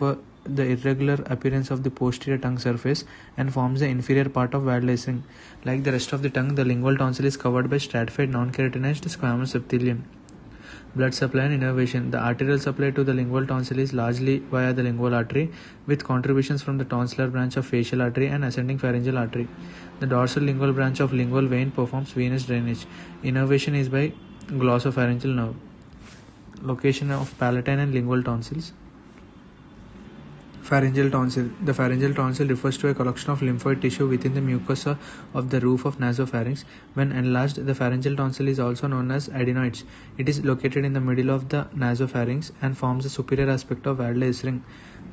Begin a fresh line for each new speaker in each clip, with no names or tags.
the irregular appearance of the posterior tongue surface and forms the inferior part of waldeyers ring. Like the rest of the tongue, the lingual tonsil is covered by stratified non-keratinized squamous epithelium. Blood supply and innervation. The arterial supply to the lingual tonsil is largely via the lingual artery, with contributions from the tonsillar branch of facial artery and ascending pharyngeal artery. The dorsal lingual branch of lingual vein performs venous drainage. Innervation is by glossopharyngeal nerve. Location of palatine and lingual tonsils. Pharyngeal tonsil. The pharyngeal tonsil refers to a collection of lymphoid tissue within the mucosa of the roof of nasopharynx. When enlarged, the pharyngeal tonsil is also known as adenoids. It is located in the middle of the nasopharynx and forms the superior aspect of waldeyers ring.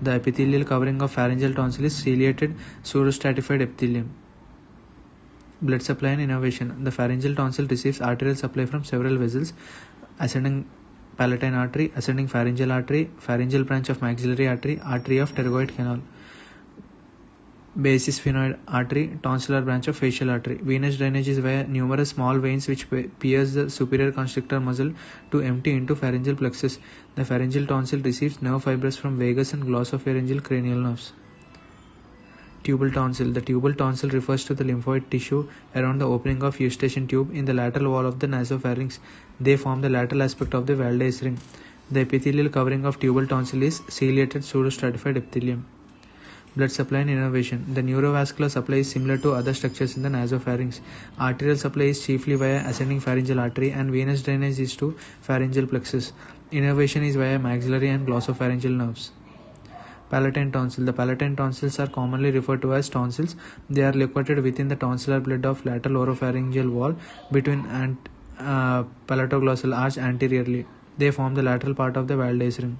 The epithelial covering of pharyngeal tonsil is ciliated pseudostratified epithelium. Blood supply and innervation. The pharyngeal tonsil receives arterial supply from several vessels: ascending palatine artery, ascending pharyngeal artery, pharyngeal branch of maxillary artery, artery of pterygoid canal, basis sphenoid artery, tonsillar branch of facial artery. Venous drainage is via numerous small veins which pierce the superior constrictor muscle to empty into pharyngeal plexus. The pharyngeal tonsil receives nerve fibers from vagus and glossopharyngeal cranial nerves. Tubal tonsil. The tubal tonsil refers to the lymphoid tissue around the opening of eustachian tube in the lateral wall of the nasopharynx. They form the lateral aspect of the waldeyers ring. The epithelial covering of tubal tonsil is ciliated pseudostratified epithelium. Blood supply and innervation. The neurovascular supply is similar to other structures in the nasopharynx. Arterial supply is chiefly via ascending pharyngeal artery and venous drainage is to pharyngeal plexus. Innervation is via maxillary and glossopharyngeal nerves. Palatine tonsil. The palatine tonsils are commonly referred to as tonsils. They are located within the tonsillar bed of lateral oropharyngeal wall between palatoglossal arch anteriorly. They form the lateral part of the waldeyers ring.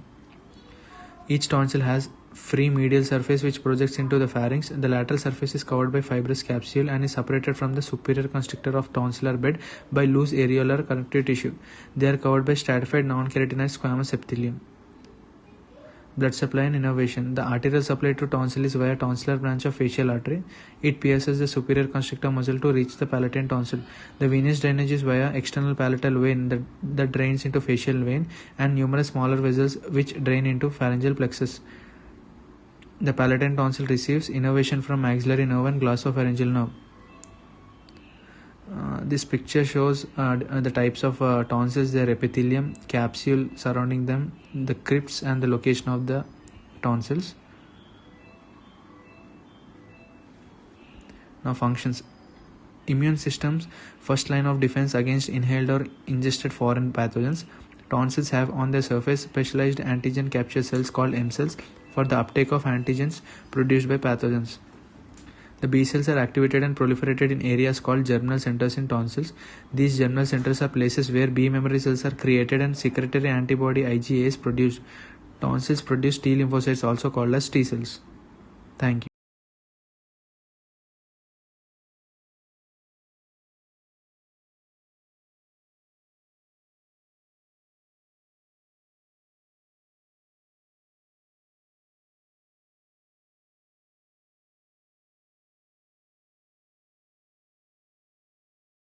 Each tonsil has free medial surface which projects into the pharynx. The lateral surface is covered by fibrous capsule and is separated from the superior constrictor of tonsillar bed by loose areolar connective tissue. They are covered by stratified non-keratinized squamous epithelium. Blood supply and innervation. The arterial supply to tonsil is via tonsillar branch of facial artery. It pierces the superior constrictor muscle to reach the palatine tonsil. The venous drainage is via external palatal vein that drains into facial vein and numerous smaller vessels which drain into pharyngeal plexus. The palatine tonsil receives innervation from maxillary nerve and glossopharyngeal nerve. This picture shows the types of tonsils, their epithelium, capsule surrounding them, the crypts and the location of the tonsils. Now functions. Immune system's first line of defense against inhaled or ingested foreign pathogens. Tonsils have on their surface specialized antigen capture cells called M cells for the uptake of antigens produced by pathogens. The B cells are activated and proliferated in areas called germinal centers in tonsils. These germinal centers are places where B memory cells are created and secretory antibody IgA is produced. Tonsils produce T lymphocytes also called as T cells. Thank you.